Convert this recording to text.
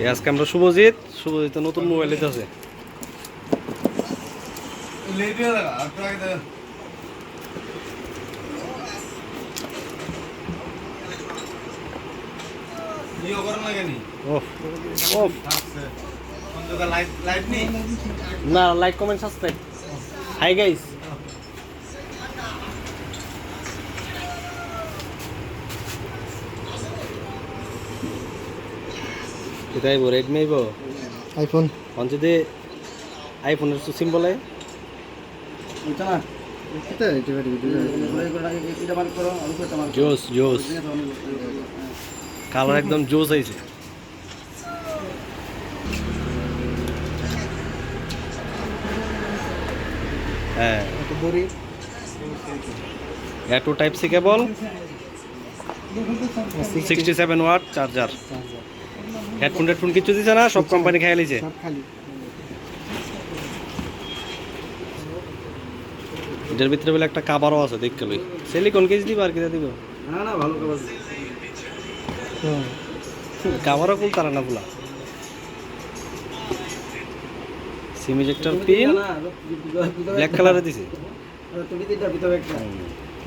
এই আজকে আমরা শুভজিৎ নতুন মোবাইল নিতে আছে। না, like comment subscribe. Hi guys, এটাই বো রেডমি আইবো আইফোন যদি আইফোনের সিম্বল আই জোস জোস কালার একদম জোস আইছে। হ্যাঁ, two type C cable, 67 watt charger. Headphone কিছু দিছে না, সব কোম্পানি খাই লিছে। এটার ভিতরে বলে একটা কাভারও আছে, দেখতে লই। সিলিকন কেজ দিব আর কি দিব না, না ভালো কাভার। কাভারও কুল তারা না বলা। সিম ইজেক্টর পিন ব্ল্যাক কালারে দিছে।